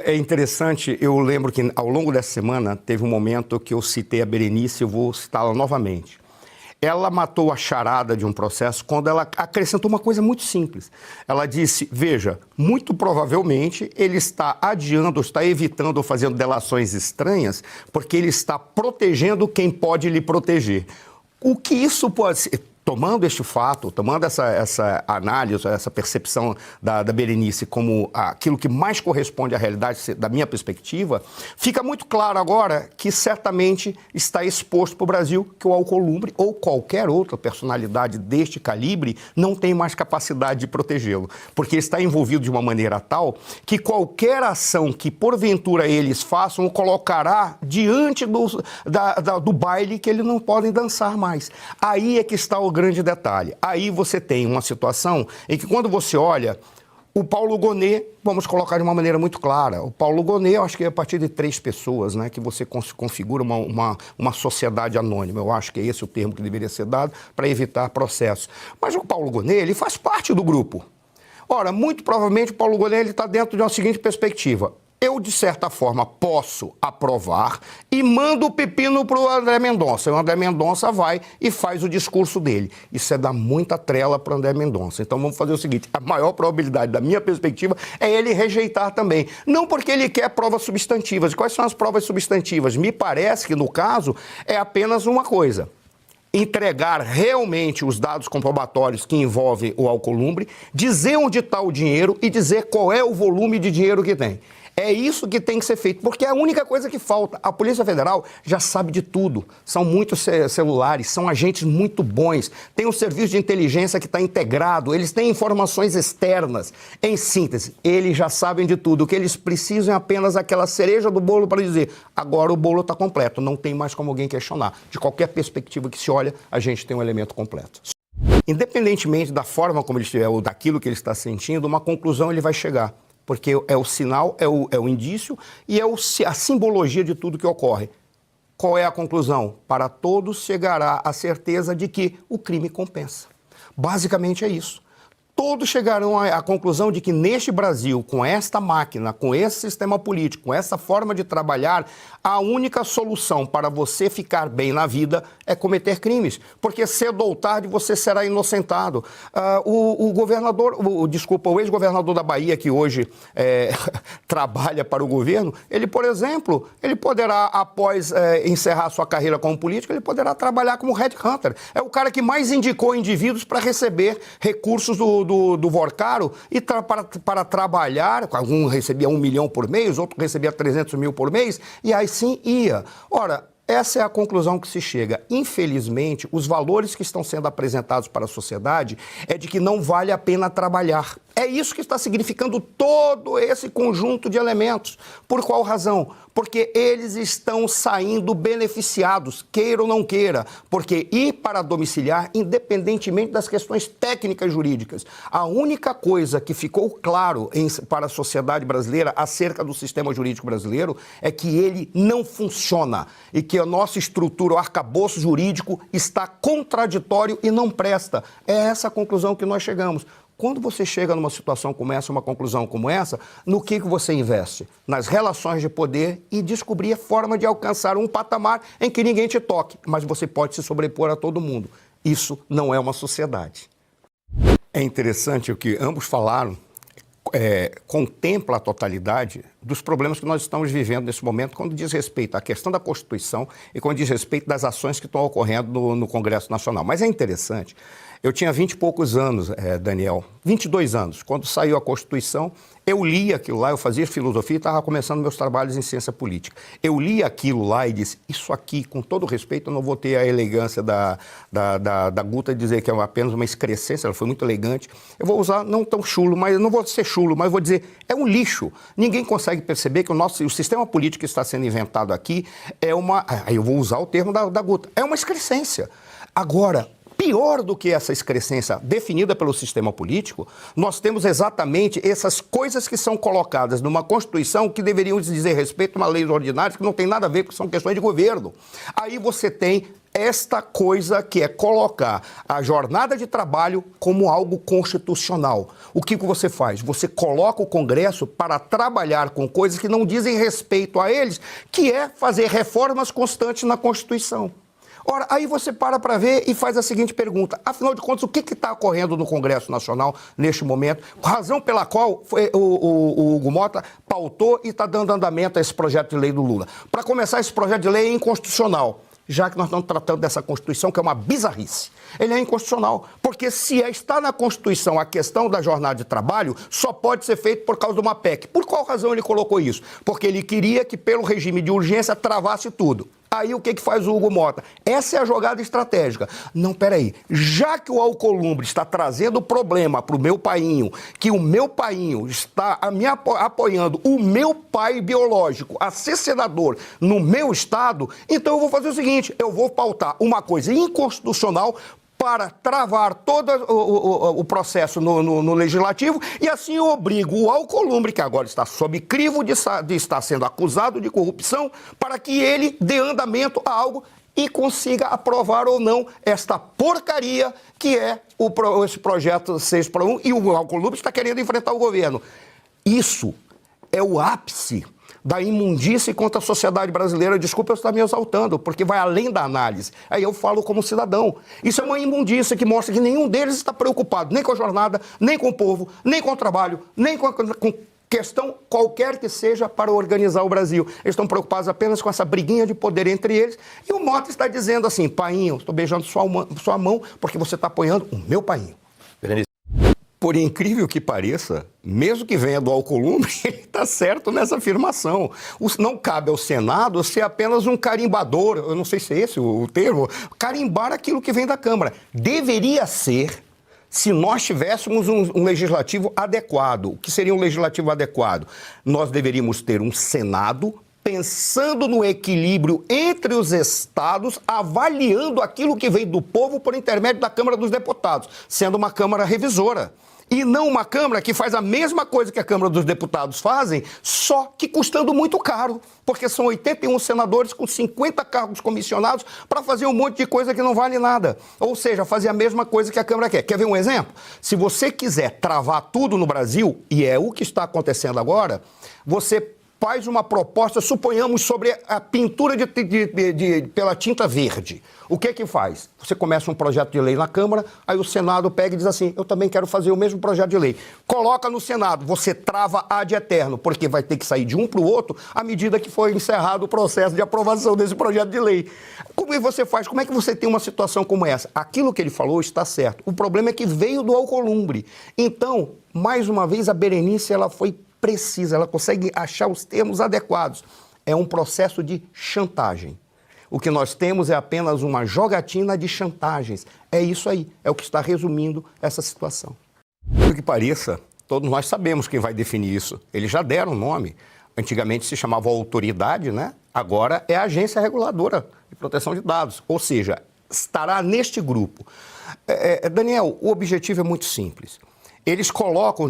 É interessante, eu lembro que ao longo dessa semana teve um momento que eu citei a Berenice, eu vou citá-la novamente. Ela matou a charada de um processo quando ela acrescentou uma coisa muito simples. Ela disse, veja, muito provavelmente ele está adiando, está evitando ou fazendo delações estranhas porque ele está protegendo quem pode lhe proteger. O que isso pode ser? Tomando este fato, tomando essa análise, essa percepção da Berenice como aquilo que mais corresponde à realidade da minha perspectiva, fica muito claro agora que certamente está exposto para o Brasil que o Alcolumbre ou qualquer outra personalidade deste calibre não tem mais capacidade de protegê-lo, porque está envolvido de uma maneira tal que qualquer ação que porventura eles façam o colocará diante do baile que eles não podem dançar mais. Aí é que está o grande detalhe. Aí você tem uma situação em que quando você olha o Paulo Gonet, vamos colocar de uma maneira muito clara, o Paulo Gonet, eu acho que é a partir de 3 pessoas, né, que você configura uma sociedade anônima, eu acho que é esse o termo que deveria ser dado para evitar processos. Mas o Paulo Gonet, ele faz parte do grupo. Ora, muito provavelmente o Paulo Gonet está dentro de uma seguinte perspectiva. Eu, de certa forma, posso aprovar e mando o pepino para o André Mendonça. E o André Mendonça vai e faz o discurso dele. Isso é dar muita trela para o André Mendonça. Então vamos fazer o seguinte, a maior probabilidade, da minha perspectiva, é ele rejeitar também. Não porque ele quer provas substantivas. Quais são as provas substantivas? Me parece que, no caso, é apenas uma coisa. Entregar realmente os dados comprobatórios que envolvem o Alcolumbre, dizer onde está o dinheiro e dizer qual é o volume de dinheiro que tem. É isso que tem que ser feito, porque é a única coisa que falta. A Polícia Federal já sabe de tudo. São muitos celulares, são agentes muito bons. Tem um serviço de inteligência que está integrado, eles têm informações externas. Em síntese, eles já sabem de tudo. O que eles precisam é apenas aquela cereja do bolo para dizer, agora o bolo está completo, não tem mais como alguém questionar. De qualquer perspectiva que se olha, a gente tem um elemento completo. Independentemente da forma como ele estiver ou daquilo que ele está sentindo, uma conclusão ele vai chegar. Porque é o sinal, é o indício e é a simbologia de tudo que ocorre. Qual é a conclusão? Para todos chegará a certeza de que o crime compensa. Basicamente é isso. Todos chegarão à conclusão de que neste Brasil, com esta máquina, com esse sistema político, com essa forma de trabalhar, a única solução para você ficar bem na vida é cometer crimes. Porque cedo ou tarde você será inocentado. O ex-governador da Bahia, que hoje trabalha para o governo, ele, por exemplo, ele poderá, após encerrar sua carreira como político, ele poderá trabalhar como headhunter. É o cara que mais indicou indivíduos para receber recursos do Vorcaro e para trabalhar, um recebia 1 milhão por mês, outro recebia 300 mil por mês, e aí sim ia. Ora, essa é a conclusão que se chega. Infelizmente, os valores que estão sendo apresentados para a sociedade é de que não vale a pena trabalhar. É isso que está significando todo esse conjunto de elementos. Por qual razão? Porque eles estão saindo beneficiados, queira ou não queira. Porque ir para domiciliar, independentemente das questões técnicas jurídicas, a única coisa que ficou claro para a sociedade brasileira acerca do sistema jurídico brasileiro é que ele não funciona e que a nossa estrutura, o arcabouço jurídico está contraditório e não presta. É essa a conclusão que nós chegamos. Quando você chega numa situação como essa, uma conclusão como essa, no que você investe? Nas relações de poder e descobrir a forma de alcançar um patamar em que ninguém te toque, mas você pode se sobrepor a todo mundo. Isso não é uma sociedade. É interessante o que ambos falaram, contempla a totalidade dos problemas que nós estamos vivendo nesse momento quando diz respeito à questão da Constituição e quando diz respeito das ações que estão ocorrendo no Congresso Nacional. Mas é interessante, eu tinha 20 e poucos anos, Daniel, 22 anos, quando saiu a Constituição, eu li aquilo lá, eu fazia filosofia e estava começando meus trabalhos em ciência política. Eu li aquilo lá e disse, isso aqui, com todo respeito, eu não vou ter a elegância da Guta de dizer que é apenas uma excrescência, ela foi muito elegante. Eu vou usar, não tão chulo, mas não vou ser chulo, mas vou dizer, é um lixo. Ninguém consegue perceber que o sistema político que está sendo inventado aqui é aí eu vou usar o termo da Guta, é uma excrescência. Agora, pior do que essa excrescência definida pelo sistema político, nós temos exatamente essas coisas que são colocadas numa Constituição que deveriam dizer respeito a uma lei ordinária que não tem nada a ver, que são questões de governo. Aí você tem esta coisa que é colocar a jornada de trabalho como algo constitucional. O que você faz? Você coloca o Congresso para trabalhar com coisas que não dizem respeito a eles, que é fazer reformas constantes na Constituição. Ora, aí você para ver e faz a seguinte pergunta. Afinal de contas, o que está ocorrendo no Congresso Nacional neste momento? Razão pela qual o Hugo Mota pautou e está dando andamento a esse projeto de lei do Lula. Para começar, esse projeto de lei é inconstitucional, já que nós estamos tratando dessa Constituição, que é uma bizarrice. Ele é inconstitucional, porque se está na Constituição a questão da jornada de trabalho, só pode ser feito por causa de uma PEC. Por qual razão ele colocou isso? Porque ele queria que, pelo regime de urgência, travasse tudo. Aí o que faz o Hugo Mota? Essa é a jogada estratégica. Não, peraí. Já que o Alcolumbre está trazendo problema para o meu painho, que o meu painho está me apoiando, o meu pai biológico, a ser senador no meu estado, então eu vou fazer o seguinte, eu vou pautar uma coisa inconstitucional para travar todo o processo no Legislativo e assim eu obrigo o Alcolumbre, que agora está sob crivo de estar sendo acusado de corrupção, para que ele dê andamento a algo e consiga aprovar ou não esta porcaria que é esse projeto 6x1 e o Alcolumbre está querendo enfrentar o governo. Isso é o ápice da imundície contra a sociedade brasileira. Desculpa eu estar me exaltando, porque vai além da análise. Aí eu falo como cidadão. Isso é uma imundície que mostra que nenhum deles está preocupado nem com a jornada, nem com o povo, nem com o trabalho, nem com questão qualquer que seja para organizar o Brasil. Eles estão preocupados apenas com essa briguinha de poder entre eles. E o Mota está dizendo assim, painho, estou beijando sua mão porque você está apoiando o meu painho. Por incrível que pareça, mesmo que venha do Alcolumbre, ele está certo nessa afirmação. Não cabe ao Senado ser apenas um carimbador, eu não sei se é esse o termo, carimbar aquilo que vem da Câmara. Deveria ser, se nós tivéssemos um legislativo adequado. O que seria um legislativo adequado? Nós deveríamos ter um Senado pensando no equilíbrio entre os estados, avaliando aquilo que vem do povo por intermédio da Câmara dos Deputados, sendo uma Câmara revisora. E não uma Câmara que faz a mesma coisa que a Câmara dos Deputados fazem, só que custando muito caro, porque são 81 senadores com 50 cargos comissionados para fazer um monte de coisa que não vale nada. Ou seja, fazer a mesma coisa que a Câmara quer. Quer ver um exemplo? Se você quiser travar tudo no Brasil, e é o que está acontecendo agora, você faz uma proposta, suponhamos, sobre a pintura pela tinta verde. O que faz? Você começa um projeto de lei na Câmara, aí o Senado pega e diz assim, eu também quero fazer o mesmo projeto de lei. Coloca no Senado, você trava ad eterno, porque vai ter que sair de um para o outro à medida que for encerrado o processo de aprovação desse projeto de lei. Como é que você faz? Como é que você tem uma situação como essa? Aquilo que ele falou está certo. O problema é que veio do Alcolumbre. Então, mais uma vez, a Berenice ela foi precisa, ela consegue achar os termos adequados. É um processo de chantagem. O que nós temos é apenas uma jogatina de chantagens. É isso aí, é o que está resumindo essa situação. Por que pareça, todos nós sabemos quem vai definir isso. Eles já deram nome. Antigamente se chamava autoridade, né? Agora é a Agência Reguladora de Proteção de Dados. Ou seja, estará neste grupo. Daniel, o objetivo é muito simples. Eles colocam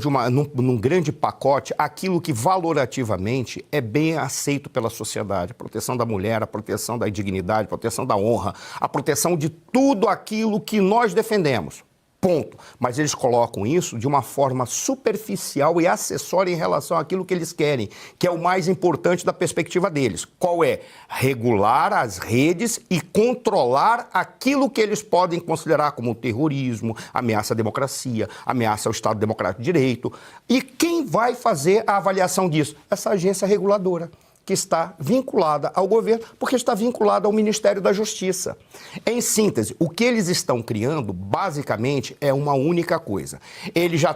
num grande pacote aquilo que valorativamente é bem aceito pela sociedade. A proteção da mulher, a proteção da dignidade, a proteção da honra, a proteção de tudo aquilo que nós defendemos. Ponto. Mas eles colocam isso de uma forma superficial e acessória em relação àquilo que eles querem, que é o mais importante da perspectiva deles. Qual é? Regular as redes e controlar aquilo que eles podem considerar como terrorismo, ameaça à democracia, ameaça ao Estado Democrático de Direito. E quem vai fazer a avaliação disso? Essa agência reguladora, que está vinculada ao governo, porque está vinculada ao Ministério da Justiça. Em síntese, o que eles estão criando, basicamente, é uma única coisa.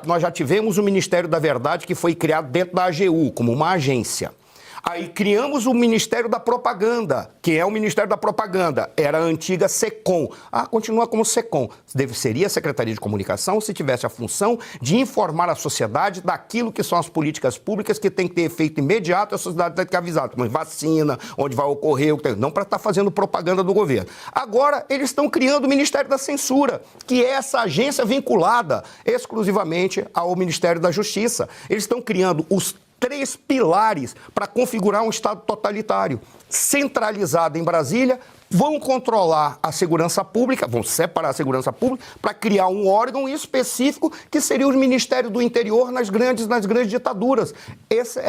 Nós já tivemos o Ministério da Verdade, que foi criado dentro da AGU, como uma agência. Aí criamos o Ministério da Propaganda, que é o Ministério da Propaganda. Era a antiga SECOM. Continua como SECOM. Seria a Secretaria de Comunicação se tivesse a função de informar a sociedade daquilo que são as políticas públicas que tem que ter efeito imediato e a sociedade tem que avisar, como vacina, onde vai ocorrer, não para estar fazendo propaganda do governo. Agora, eles estão criando o Ministério da Censura, que é essa agência vinculada exclusivamente ao Ministério da Justiça. Eles estão criando 3 pilares para configurar um Estado totalitário. Centralizado em Brasília, vão controlar a segurança pública, vão separar a segurança pública para criar um órgão específico que seria o Ministério do Interior nas grandes ditaduras. Esse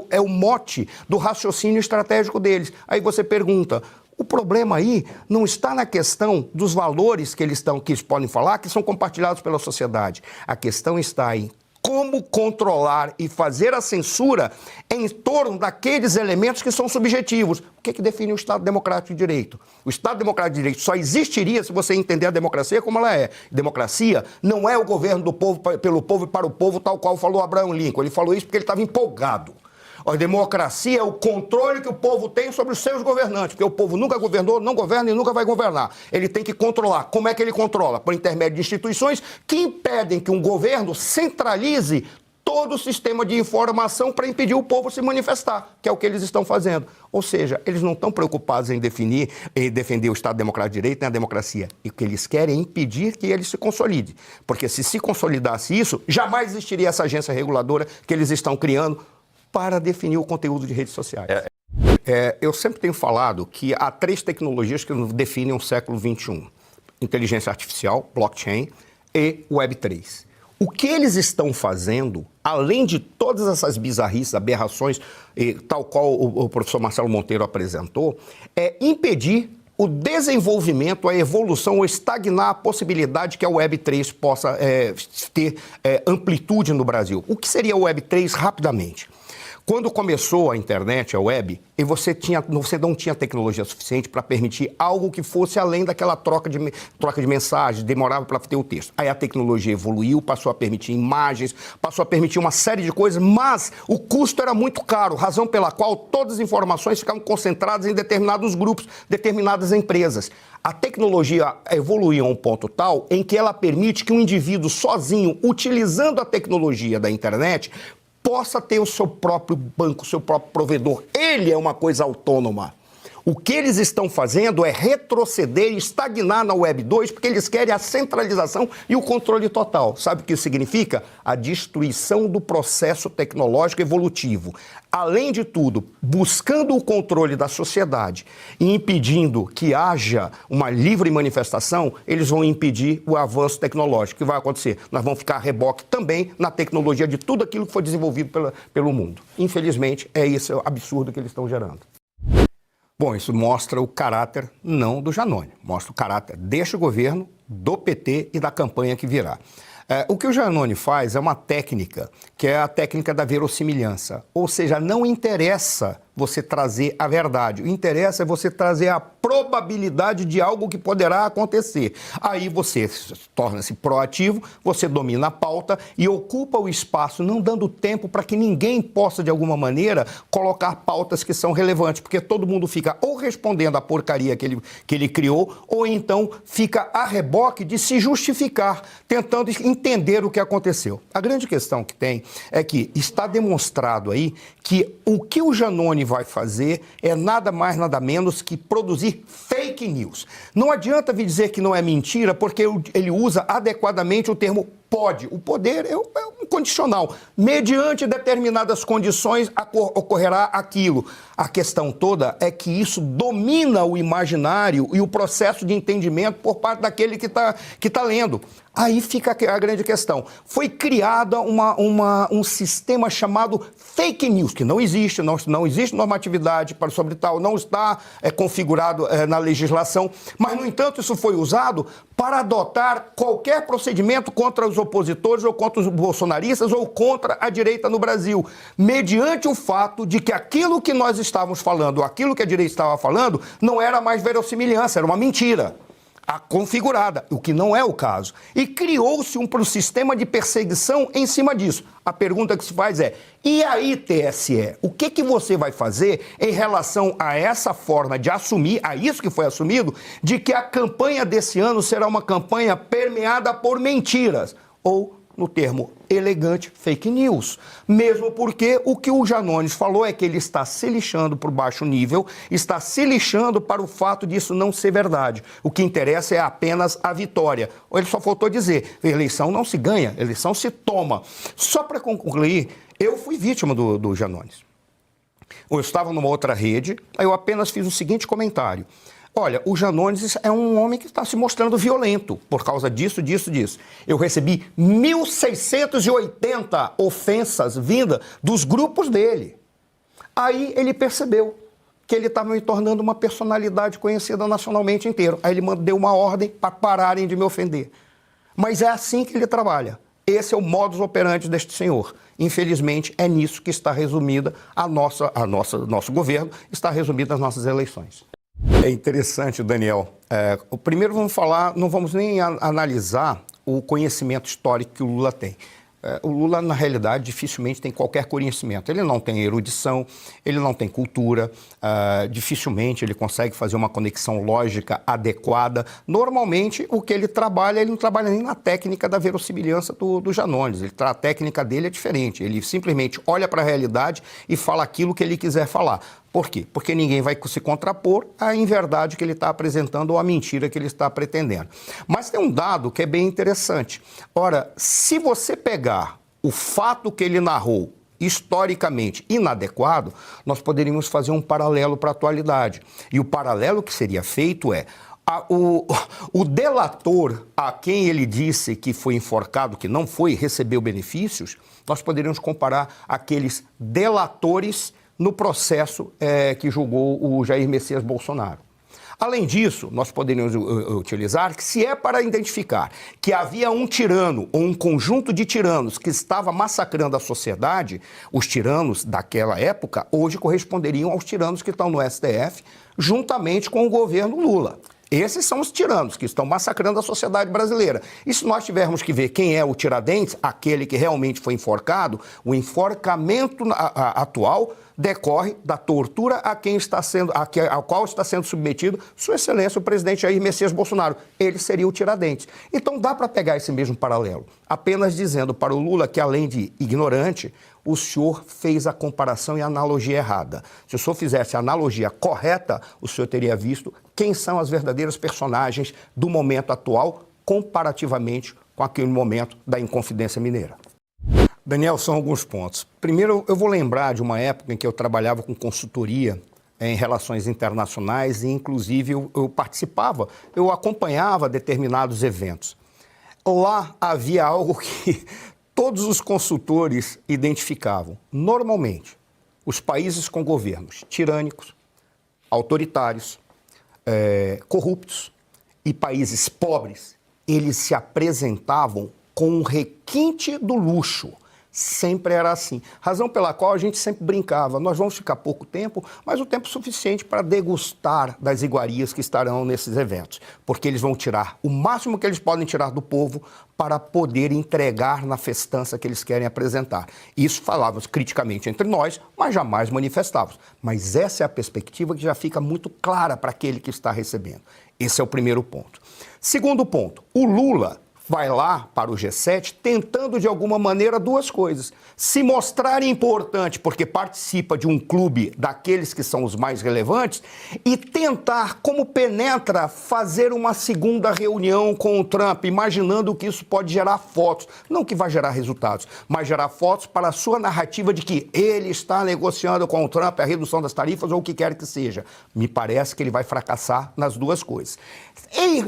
é o mote do raciocínio estratégico deles. Aí você pergunta, o problema aí não está na questão dos valores que eles podem falar, que são compartilhados pela sociedade. A questão está em como controlar e fazer a censura em torno daqueles elementos que são subjetivos. O que define o Estado Democrático de Direito? O Estado Democrático de Direito só existiria se você entender a democracia como ela é. Democracia não é o governo do povo, pelo povo e para o povo, tal qual falou Abraham Lincoln. Ele falou isso porque ele estava empolgado. A democracia é o controle que o povo tem sobre os seus governantes, porque o povo nunca governou, não governa e nunca vai governar. Ele tem que controlar. Como é que ele controla? Por intermédio de instituições que impedem que um governo centralize todo o sistema de informação para impedir o povo se manifestar, que é o que eles estão fazendo. Ou seja, eles não estão preocupados em defender o Estado Democrático de Direito nem a democracia. E o que eles querem é impedir que ele se consolide. Porque se consolidasse isso, jamais existiria essa agência reguladora que eles estão criando para definir o conteúdo de redes sociais. Eu sempre tenho falado que há 3 tecnologias que definem o século XXI. Inteligência artificial, blockchain e Web3. O que eles estão fazendo, além de todas essas bizarrices, aberrações, tal qual o professor Marcelo Monteiro apresentou, é impedir o desenvolvimento, a evolução ou estagnar a possibilidade que a Web3 possa ter amplitude no Brasil. O que seria a Web3 rapidamente? Quando começou a internet, a web, e você não tinha tecnologia suficiente para permitir algo que fosse além daquela troca de mensagens, demorava para ter o texto. Aí a tecnologia evoluiu, passou a permitir imagens, passou a permitir uma série de coisas, mas o custo era muito caro, razão pela qual todas as informações ficavam concentradas em determinados grupos, determinadas empresas. A tecnologia evoluiu a um ponto tal em que ela permite que um indivíduo sozinho, utilizando a tecnologia da internet, possa ter o seu próprio banco, o seu próprio provedor. Ele é uma coisa autônoma. O que eles estão fazendo é retroceder e estagnar na Web 2, porque eles querem a centralização e o controle total. Sabe o que isso significa? A destruição do processo tecnológico evolutivo. Além de tudo, buscando o controle da sociedade e impedindo que haja uma livre manifestação, eles vão impedir o avanço tecnológico. O que vai acontecer? Nós vamos ficar a reboque também na tecnologia de tudo aquilo que foi desenvolvido pelo mundo. Infelizmente, é esse o absurdo que eles estão gerando. Bom, isso mostra o caráter não do Jannone, mostra o caráter deste governo, do PT e da campanha que virá. O que o Jannone faz é uma técnica, que é a técnica da verossimilhança, ou seja, não interessa você trazer a verdade, o interessa é você trazer a probabilidade de algo que poderá acontecer. Aí você torna-se proativo, você domina a pauta e ocupa o espaço, não dando tempo para que ninguém possa, de alguma maneira, colocar pautas que são relevantes, porque todo mundo fica ou respondendo à porcaria que ele criou, ou então fica a reboque de se justificar, tentando entender o que aconteceu. A grande questão que tem é que está demonstrado aí que o que o Jannone vai fazer é nada mais, nada menos que produzir fake news. Não adianta vir dizer que não é mentira, porque ele usa adequadamente o termo pode. O poder é um condicional. Mediante determinadas condições, ocorrerá aquilo. A questão toda é que isso domina o imaginário e o processo de entendimento por parte daquele que tá lendo. Aí fica a grande questão. Foi criada um sistema chamado fake news, que não existe, não existe normatividade sobre tal, não está configurado na legislação, mas, no entanto, isso foi usado para adotar qualquer procedimento contra os opositores ou contra os bolsonaristas ou contra a direita no Brasil, mediante o fato de que aquilo que nós estávamos falando, aquilo que a direita estava falando, não era mais verossimilhança, era uma mentira configurada, o que não é o caso. E criou-se um sistema de perseguição em cima disso. A pergunta que se faz é, e aí, TSE, o que você vai fazer em relação a essa forma de assumir, a isso que foi assumido, de que a campanha desse ano será uma campanha permeada por mentiras, ou no termo elegante, fake news. Mesmo porque o que o Janones falou é que ele está se lixando para o baixo nível, está se lixando para o fato disso não ser verdade. O que interessa é apenas a vitória. Ele só faltou dizer, eleição não se ganha, eleição se toma. Só para concluir, eu fui vítima do Janones. Eu estava numa outra rede, aí eu apenas fiz o seguinte comentário. Olha, o Janones é um homem que está se mostrando violento por causa disso. Eu recebi 1.680 ofensas vindas dos grupos dele. Aí ele percebeu que ele estava me tornando uma personalidade conhecida nacionalmente inteiro. Aí ele deu uma ordem para pararem de me ofender. Mas é assim que ele trabalha. Esse é o modus operandi deste senhor. Infelizmente, é nisso que está resumida nosso governo, está resumida as nossas eleições. É interessante, Daniel. O primeiro não vamos nem analisar o conhecimento histórico que o Lula tem. O Lula, na realidade, dificilmente tem qualquer conhecimento. Ele não tem erudição, ele não tem cultura, dificilmente ele consegue fazer uma conexão lógica adequada. Normalmente, o que ele não trabalha nem na técnica da verossimilhança do Janones. A técnica dele é diferente. Ele simplesmente olha para a realidade e fala aquilo que ele quiser falar. Por quê? Porque ninguém vai se contrapor à inverdade que ele está apresentando ou à mentira que ele está pretendendo. Mas tem um dado que é bem interessante. Ora, se você pegar o fato que ele narrou historicamente inadequado, nós poderíamos fazer um paralelo para a atualidade. E o paralelo que seria feito é o delator a quem ele disse que foi enforcado, que não foi, recebeu benefícios, nós poderíamos comparar aqueles delatores no processo que julgou o Jair Messias Bolsonaro. Além disso, nós poderíamos utilizar que se é para identificar que havia um tirano ou um conjunto de tiranos que estava massacrando a sociedade, os tiranos daquela época hoje corresponderiam aos tiranos que estão no STF juntamente com o governo Lula. Esses são os tiranos que estão massacrando a sociedade brasileira. E se nós tivermos que ver quem é o Tiradentes, aquele que realmente foi enforcado, o enforcamento atual decorre da tortura ao qual está sendo submetido Sua Excelência o presidente Jair Messias Bolsonaro. Ele seria o Tiradentes. Então dá para pegar esse mesmo paralelo, apenas dizendo para o Lula que, além de ignorante, o senhor fez a comparação e a analogia errada. Se o senhor fizesse a analogia correta, o senhor teria visto quem são as verdadeiras personagens do momento atual, comparativamente com aquele momento da Inconfidência Mineira. Daniel, são alguns pontos. Primeiro, eu vou lembrar de uma época em que eu trabalhava com consultoria em relações internacionais e, inclusive, eu participava, eu acompanhava determinados eventos. Lá havia algo que todos os consultores identificavam. Normalmente, os países com governos tirânicos, autoritários, corruptos e países pobres, eles se apresentavam com um requinte do luxo. Sempre era assim. Razão pela qual a gente sempre brincava. Nós vamos ficar pouco tempo, mas o tempo suficiente para degustar das iguarias que estarão nesses eventos. Porque eles vão tirar o máximo que eles podem tirar do povo para poder entregar na festança que eles querem apresentar. Isso falávamos criticamente entre nós, mas jamais manifestávamos. Mas essa é a perspectiva que já fica muito clara para aquele que está recebendo. Esse é o primeiro ponto. Segundo ponto, o Lula vai lá para o G7 tentando, de alguma maneira, duas coisas. Se mostrar importante porque participa de um clube daqueles que são os mais relevantes e tentar, como penetra, fazer uma segunda reunião com o Trump, imaginando que isso pode gerar fotos. Não que vai gerar resultados, mas gerar fotos para a sua narrativa de que ele está negociando com o Trump a redução das tarifas ou o que quer que seja. Me parece que ele vai fracassar nas duas coisas.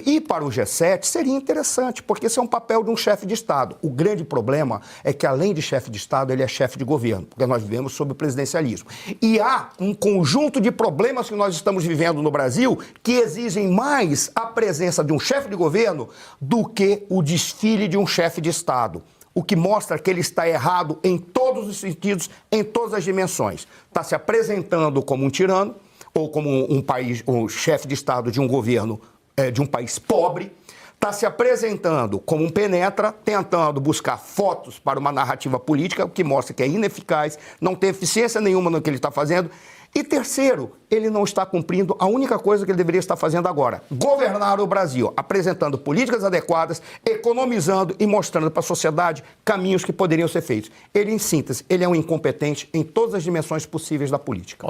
Ir para o G7 seria interessante, porque esse é um papel de um chefe de Estado. O grande problema é que, além de chefe de Estado, ele é chefe de governo, porque nós vivemos sob o presidencialismo. E há um conjunto de problemas que nós estamos vivendo no Brasil que exigem mais a presença de um chefe de governo do que o desfile de um chefe de Estado. O que mostra que ele está errado em todos os sentidos, em todas as dimensões. Está se apresentando como um tirano, ou como um chefe de Estado de um governo de um país pobre, está se apresentando como um penetra, tentando buscar fotos para uma narrativa política, o que mostra que é ineficaz, não tem eficiência nenhuma no que ele está fazendo. E terceiro, ele não está cumprindo a única coisa que ele deveria estar fazendo agora: governar o Brasil, apresentando políticas adequadas, economizando e mostrando para a sociedade caminhos que poderiam ser feitos. Ele, em síntese, ele é um incompetente em todas as dimensões possíveis da política.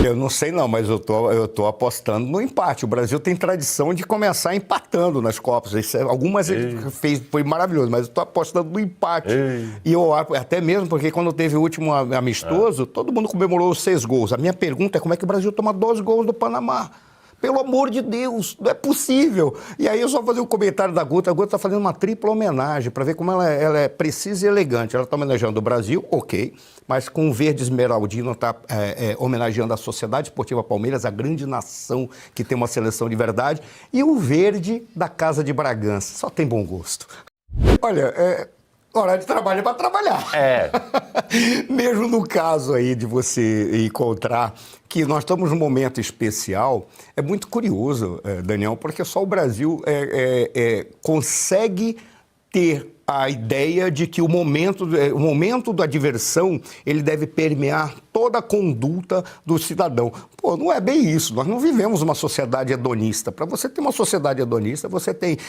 Eu não sei não, mas eu tô apostando no empate. O Brasil tem tradição de começar empatando nas Copas. Algumas ele fez, foi maravilhoso, mas eu estou apostando no empate. E eu até mesmo porque quando teve o último amistoso, todo mundo comemorou os 6 gols. A minha pergunta é como é que o Brasil toma 2 gols do Panamá? Pelo amor de Deus, não é possível. E aí eu só vou fazer um comentário da Guta. A Guta está fazendo uma tripla homenagem para ver como ela é precisa e elegante. Ela está homenageando o Brasil, ok, mas com o verde esmeraldino está homenageando a Sociedade Esportiva Palmeiras, a grande nação que tem uma seleção de verdade, e o verde da Casa de Bragança. Só tem bom gosto. Olha, hora de trabalho é para trabalhar. Mesmo no caso aí de você encontrar que nós estamos num momento especial, é muito curioso, Daniel, porque só o Brasil consegue ter a ideia de que o momento da diversão ele deve permear toda a conduta do cidadão. Pô, não é bem isso. Nós não vivemos uma sociedade hedonista. Para você ter uma sociedade hedonista,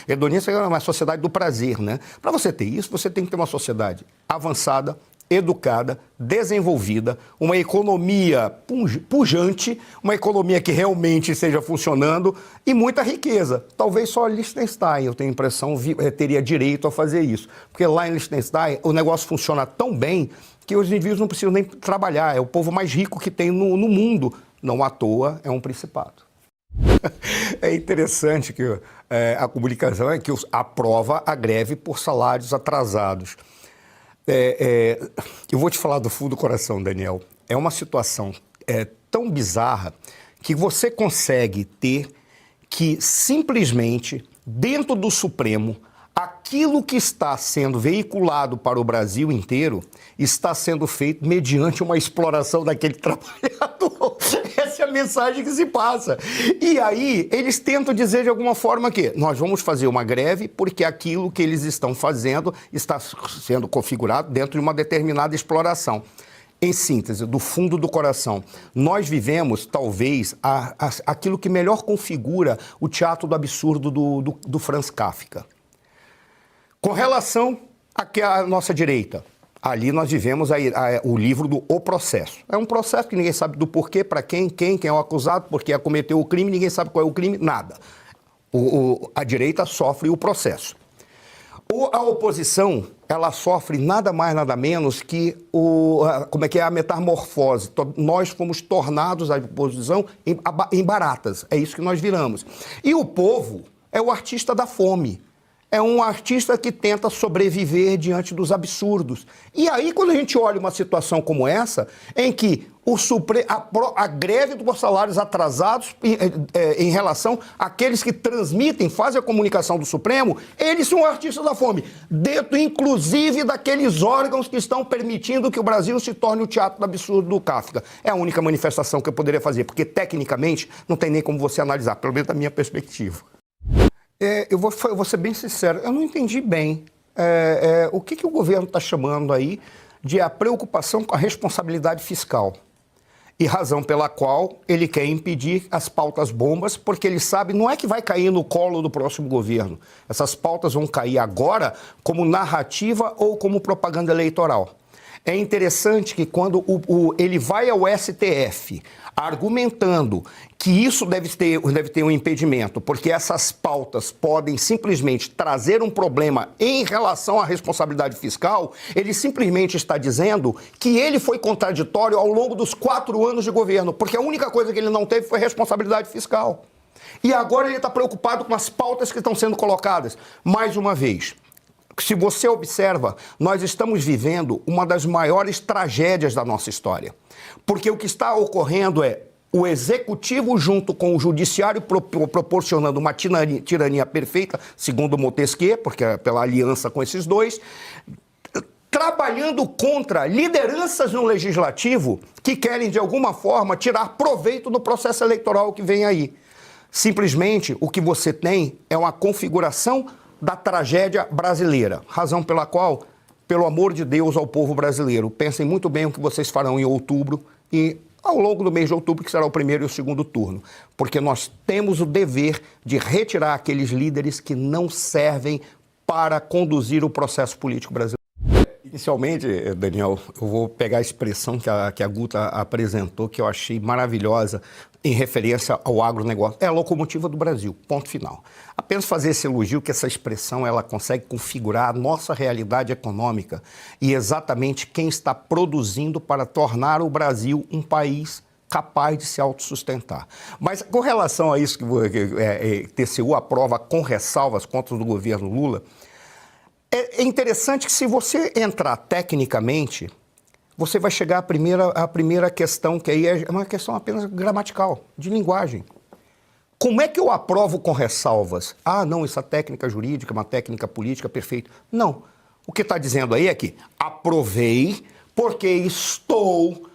hedonista é uma sociedade do prazer, né? Para você ter isso, você tem que ter uma sociedade avançada, educada, desenvolvida, uma economia pujante, uma economia que realmente esteja funcionando e muita riqueza. Talvez só Liechtenstein, eu tenho a impressão, teria direito a fazer isso. Porque lá em Liechtenstein o negócio funciona tão bem que os indivíduos não precisam nem trabalhar. É o povo mais rico que tem no mundo. Não à toa, é um principado. É interessante que a comunicação é que aprova a greve por salários atrasados. Eu vou te falar do fundo do coração, Daniel. É uma situação tão bizarra que você consegue ter que simplesmente, dentro do Supremo, aquilo que está sendo veiculado para o Brasil inteiro está sendo feito mediante uma exploração daquele trabalhador. Essa é a mensagem que se passa. E aí, eles tentam dizer de alguma forma que nós vamos fazer uma greve porque aquilo que eles estão fazendo está sendo configurado dentro de uma determinada exploração. Em síntese, do fundo do coração, nós vivemos, talvez, aquilo que melhor configura o teatro do absurdo do Franz Kafka. Com relação à nossa direita, ali nós vivemos o livro do O Processo. É um processo que ninguém sabe do porquê, para quem é o acusado, porque cometeu o crime, ninguém sabe qual é o crime, nada. A direita sofre o processo. A oposição, ela sofre nada mais, nada menos que a metamorfose. Nós fomos tornados, a oposição, em baratas. É isso que nós viramos. E o povo é o artista da fome. É um artista que tenta sobreviver diante dos absurdos. E aí, quando a gente olha uma situação como essa, em que a greve dos salários atrasados em relação àqueles que transmitem, fazem a comunicação do Supremo, eles são artistas da fome, dentro inclusive daqueles órgãos que estão permitindo que o Brasil se torne o teatro do absurdo do Kafka. É a única manifestação que eu poderia fazer, porque tecnicamente não tem nem como você analisar, pelo menos da minha perspectiva. Eu vou ser bem sincero, eu não entendi bem o que o governo está chamando aí de a preocupação com a responsabilidade fiscal. E razão pela qual ele quer impedir as pautas bombas, porque ele sabe, não é que vai cair no colo do próximo governo. Essas pautas vão cair agora como narrativa ou como propaganda eleitoral. É interessante que quando ele vai ao STF argumentando que isso deve ter um impedimento, porque essas pautas podem simplesmente trazer um problema em relação à responsabilidade fiscal, ele simplesmente está dizendo que ele foi contraditório ao longo dos 4 anos de governo, porque a única coisa que ele não teve foi responsabilidade fiscal. E agora ele está preocupado com as pautas que estão sendo colocadas. Mais uma vez, se você observa, nós estamos vivendo uma das maiores tragédias da nossa história. Porque o que está ocorrendo é o executivo junto com o judiciário proporcionando uma tirania perfeita, segundo Montesquieu, porque é pela aliança com esses dois, trabalhando contra lideranças no legislativo que querem, de alguma forma, tirar proveito do processo eleitoral que vem aí. Simplesmente o que você tem é uma configuração da tragédia brasileira, razão pela qual, pelo amor de Deus ao povo brasileiro, pensem muito bem o que vocês farão em outubro e ao longo do mês de outubro, que será o primeiro e o segundo turno, porque nós temos o dever de retirar aqueles líderes que não servem para conduzir o processo político brasileiro. Inicialmente, Daniel, eu vou pegar a expressão que a Guta apresentou, que eu achei maravilhosa, em referência ao agronegócio. É a locomotiva do Brasil, ponto final. Apenas fazer esse elogio, que essa expressão ela consegue configurar a nossa realidade econômica e exatamente quem está produzindo para tornar o Brasil um país capaz de se autossustentar. Mas com relação a isso que TCU aprova com ressalvas contra o governo Lula, é interessante que se você entrar tecnicamente, você vai chegar à primeira questão, que aí é uma questão apenas gramatical, de linguagem. Como é que eu aprovo com ressalvas? Ah, não, isso é técnica jurídica, uma técnica política, perfeito. Não. O que está dizendo aí é que aprovei porque estou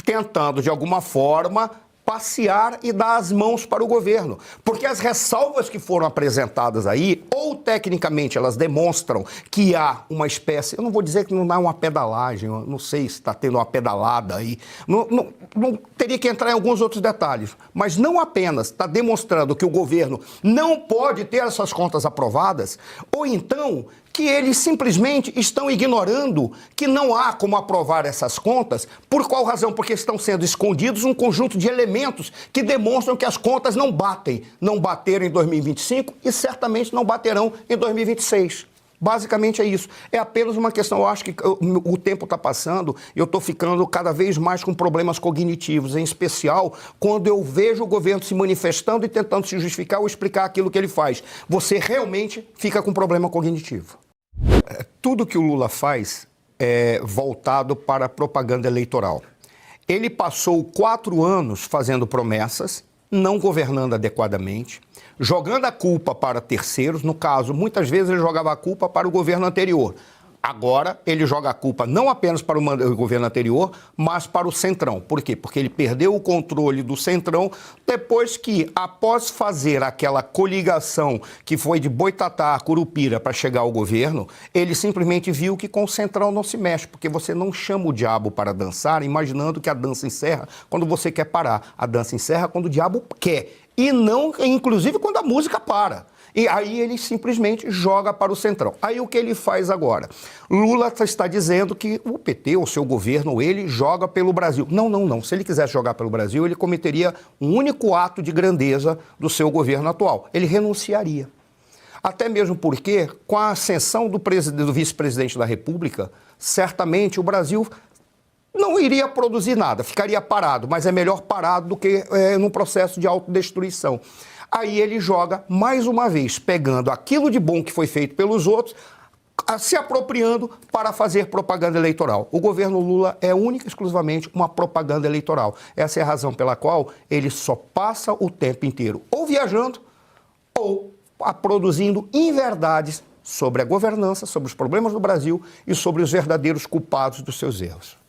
tentando, de alguma forma, passear e dar as mãos para o governo. Porque as ressalvas que foram apresentadas aí, ou tecnicamente elas demonstram que há uma espécie, eu não vou dizer que não há uma pedalagem, eu não sei se está tendo uma pedalada aí, não teria que entrar em alguns outros detalhes, mas não apenas está demonstrando que o governo não pode ter essas contas aprovadas, ou então que eles simplesmente estão ignorando que não há como aprovar essas contas. Por qual razão? Porque estão sendo escondidos um conjunto de elementos que demonstram que as contas não batem. Não bateram em 2025 e certamente não baterão em 2026. Basicamente é isso. É apenas uma questão, eu acho que o tempo está passando e eu estou ficando cada vez mais com problemas cognitivos, em especial quando eu vejo o governo se manifestando e tentando se justificar ou explicar aquilo que ele faz. Você realmente fica com problema cognitivo. Tudo que o Lula faz é voltado para a propaganda eleitoral. Ele passou 4 anos fazendo promessas, não governando adequadamente, jogando a culpa para terceiros. No caso, muitas vezes ele jogava a culpa para o governo anterior. Agora, ele joga a culpa não apenas para o governo anterior, mas para o Centrão. Por quê? Porque ele perdeu o controle do Centrão depois que, após fazer aquela coligação que foi de Boitatá a Curupira para chegar ao governo, ele simplesmente viu que com o Centrão não se mexe, porque você não chama o diabo para dançar imaginando que a dança encerra quando você quer parar. A dança encerra quando o diabo quer, e não, inclusive, quando a música para. E aí ele simplesmente joga para o Centrão. Aí o que ele faz agora? Lula está dizendo que o PT, o seu governo, ele joga pelo Brasil. Não, não, não. Se ele quisesse jogar pelo Brasil, ele cometeria um único ato de grandeza do seu governo atual. Ele renunciaria. Até mesmo porque, com a ascensão do vice-presidente da República, certamente o Brasil não iria produzir nada, ficaria parado, mas é melhor parado do que num processo de autodestruição. Aí ele joga, mais uma vez, pegando aquilo de bom que foi feito pelos outros, se apropriando para fazer propaganda eleitoral. O governo Lula é única e exclusivamente uma propaganda eleitoral. Essa é a razão pela qual ele só passa o tempo inteiro ou viajando ou produzindo inverdades sobre a governança, sobre os problemas do Brasil e sobre os verdadeiros culpados dos seus erros.